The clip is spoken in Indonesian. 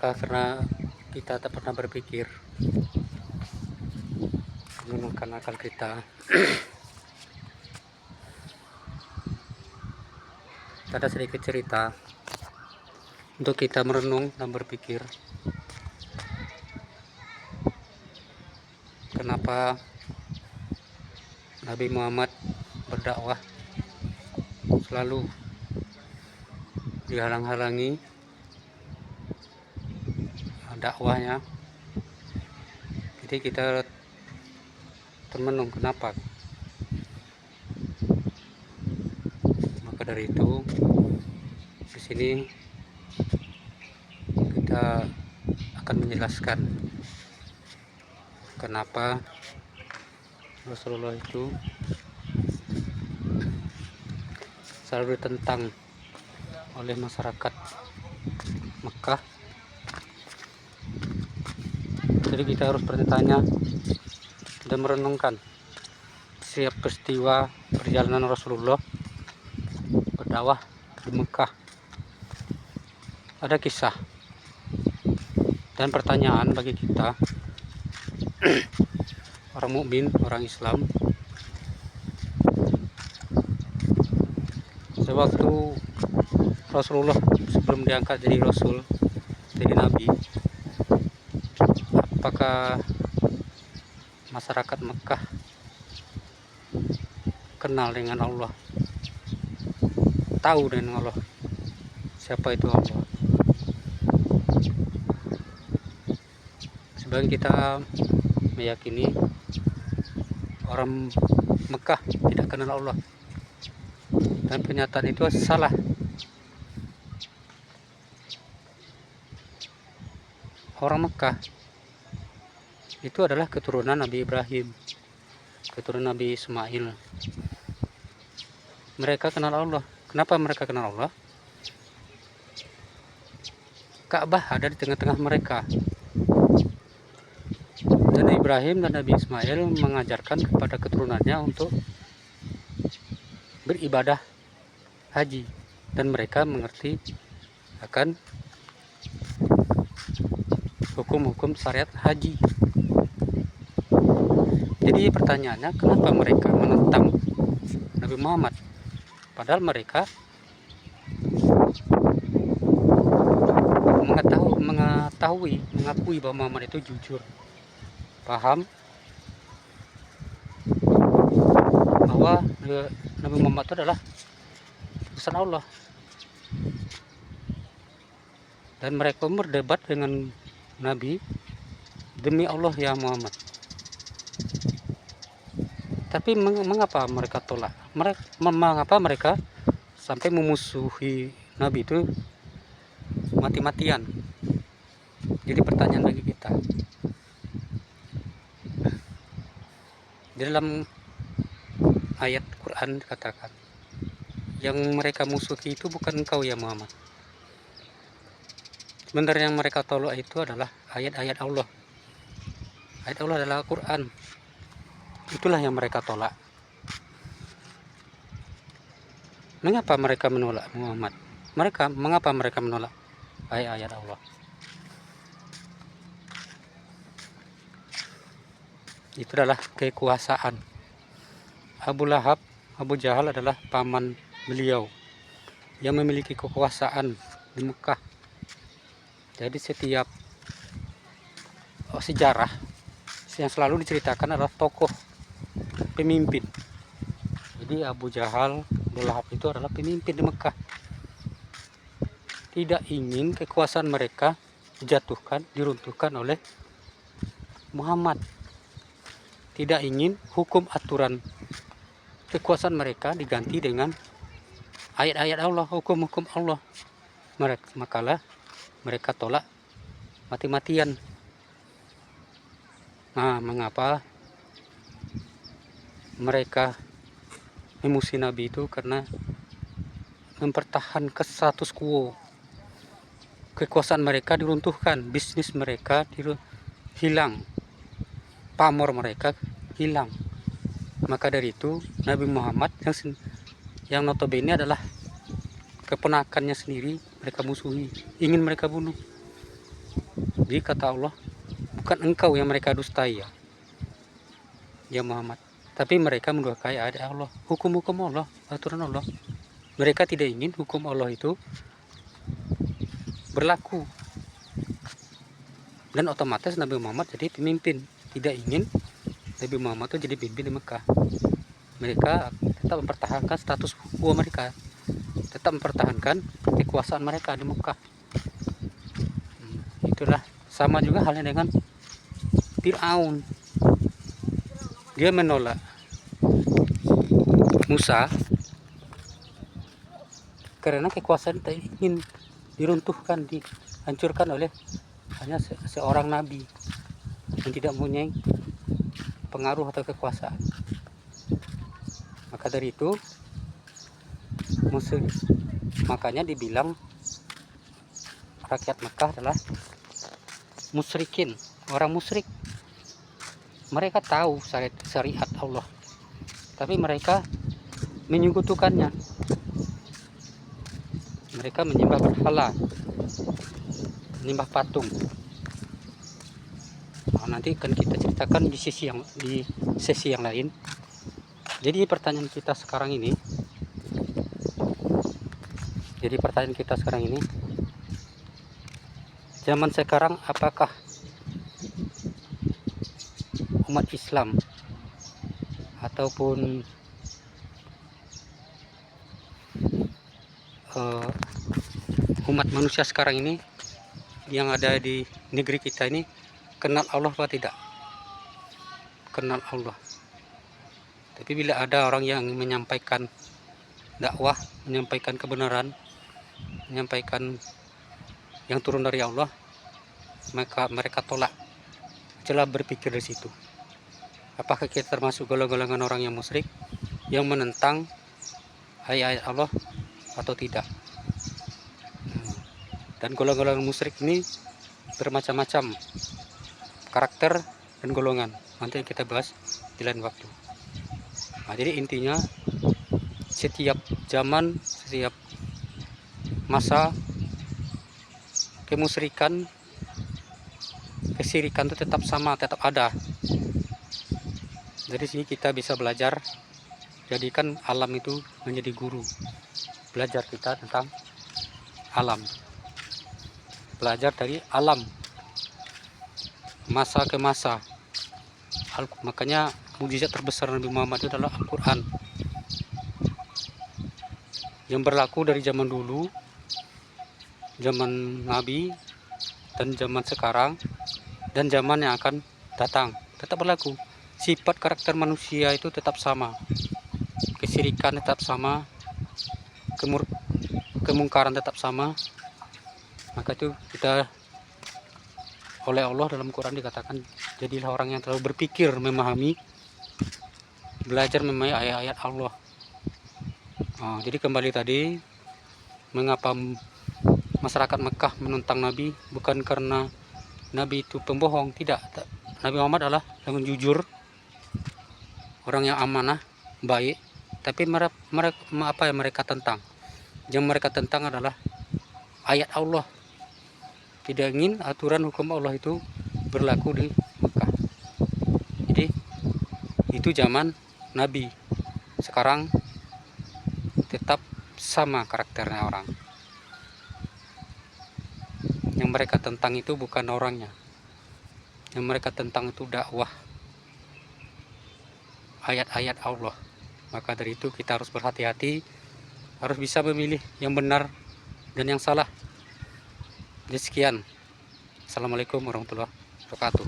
Apakah karena kita tak pernah berpikir menggunakan akal kita? Ada sedikit cerita untuk kita merenung dan berpikir kenapa Nabi Muhammad berdakwah selalu dihalang-halangi dakwahnya. Jadi kita termenung kenapa. Maka dari itu di sini kita akan menjelaskan kenapa Rasulullah itu selalu ditentang oleh masyarakat Mekah. Jadi kita harus bertanya dan merenungkan setiap peristiwa perjalanan Rasulullah berdakwah di Mekah. Ada kisah dan pertanyaan bagi kita orang mukmin, orang Islam. Sewaktu Rasulullah sebelum diangkat jadi Rasul, jadi Nabi, apakah masyarakat Mekah kenal dengan Allah, tahu dengan Allah, siapa itu Allah? Sebagian kita meyakini orang Mekah tidak kenal Allah, dan pernyataan itu salah. Orang Mekah itu adalah keturunan Nabi Ibrahim, keturunan Nabi Ismail. Mereka kenal Allah. Kenapa mereka kenal Allah? Ka'bah ada di tengah-tengah mereka. Dan Ibrahim dan Nabi Ismail mengajarkan kepada keturunannya untuk beribadah haji, dan mereka mengerti akan hukum-hukum syariat haji. Jadi pertanyaannya, kenapa mereka menentang Nabi Muhammad padahal mereka mengakui bahwa Muhammad itu jujur, paham bahwa Nabi Muhammad itu adalah utusan Allah, dan mereka berdebat dengan Nabi, demi Allah ya Muhammad. Tapi mengapa mereka tolak? Mengapa mereka sampai memusuhi Nabi itu mati-matian? Jadi pertanyaan bagi kita. Di dalam ayat Quran dikatakan, yang mereka musuhi itu bukan engkau ya Muhammad. Sebenarnya yang mereka tolak itu adalah ayat-ayat Allah. Ayat Allah adalah Al-Quran. Itulah yang mereka tolak. Mengapa mereka menolak Muhammad? Mengapa mereka menolak ayat-ayat Allah? Itu adalah kekuasaan. Abu Lahab, Abu Jahal adalah paman beliau yang memiliki kekuasaan di Mekah. Jadi setiap sejarah yang selalu diceritakan adalah tokoh pemimpin. Jadi Abu Jahal, Abu Lahab itu adalah pemimpin di Mekah. Tidak ingin kekuasaan mereka dijatuhkan, diruntuhkan oleh Muhammad. Tidak ingin hukum aturan kekuasaan mereka diganti dengan ayat-ayat Allah, hukum-hukum Allah. Makalah mereka tolak mati-matian. Nah, mengapa mereka memusuhi Nabi itu? Karena mempertahankan status quo. Kekuasaan mereka diruntuhkan, bisnis mereka hilang, pamor mereka hilang. Maka dari itu Nabi Muhammad yang notabene adalah keponakannya sendiri mereka musuhi, ingin mereka bunuh. Jadi kata Allah, bukan engkau yang mereka dustai ya Muhammad, tapi mereka mendukai ayat Allah, hukum-hukum Allah, aturan Allah. Mereka tidak ingin hukum Allah itu berlaku, dan otomatis Nabi Muhammad jadi pemimpin. Tidak ingin Nabi Muhammad itu jadi pemimpin di Mekah. Mereka tetap mempertahankan status quo mereka, tetap mempertahankan kekuasaan mereka di Mekah. Itulah sama juga halnya dengan Fir'aun. Dia menolak Musa karena kekuasaan tak ingin diruntuhkan, dihancurkan oleh hanya seorang nabi yang tidak mempunyai pengaruh atau kekuasaan. Maka dari itu makanya dibilang rakyat Mekah adalah musyrikin, orang musyrik. Mereka tahu syariat Allah, tapi mereka menyekutukannya. Mereka menyembah berhala, menyembah patung. Nah, nanti akan kita ceritakan di sesi yang lain. Jadi pertanyaan kita sekarang ini, zaman sekarang apakah umat Islam ataupun umat manusia sekarang ini yang ada di negeri kita ini kenal Allah atau tidak? Kenal Allah. Tapi bila ada orang yang menyampaikan dakwah, menyampaikan kebenaran, menyampaikan yang turun dari Allah, maka mereka tolak. Coba berpikir di situ. Apakah kita termasuk golongan orang yang musyrik, yang menentang ayat-ayat Allah atau tidak? Dan golongan musyrik ini bermacam-macam karakter dan golongan. Nanti kita bahas di lain waktu. Nah, jadi intinya setiap zaman, setiap masa kemusyrikan, kesirikan itu tetap sama, tetap ada. Dari sini kita bisa belajar, jadikan alam itu menjadi guru. Belajar kita tentang alam, belajar dari alam, masa ke masa. Makanya mukjizat terbesar Nabi Muhammad itu adalah Al-Quran, yang berlaku dari zaman dulu, zaman Nabi, dan zaman sekarang, dan zaman yang akan datang. Tetap berlaku. Sifat karakter manusia itu tetap sama, kesirikan tetap sama, kemungkaran tetap sama. Maka itu kita oleh Allah dalam Quran dikatakan, jadilah orang yang terlalu berpikir, memahami, belajar memahami ayat-ayat Allah. Nah, jadi kembali tadi, mengapa masyarakat Mekah menentang Nabi? Bukan karena Nabi itu pembohong, tidak. Nabi Muhammad adalah yang jujur, orang yang amanah, baik. Tapi apa yang mereka tentang? Yang mereka tentang adalah ayat Allah. Tidak ingin aturan hukum Allah itu berlaku di Mekah. Jadi itu zaman Nabi. Sekarang tetap sama karakternya orang. Yang mereka tentang itu bukan orangnya. Yang mereka tentang itu dakwah, ayat-ayat Allah. Maka dari itu kita harus berhati-hati, harus bisa memilih yang benar dan yang salah. Jadi sekian. Assalamualaikum warahmatullahi wabarakatuh.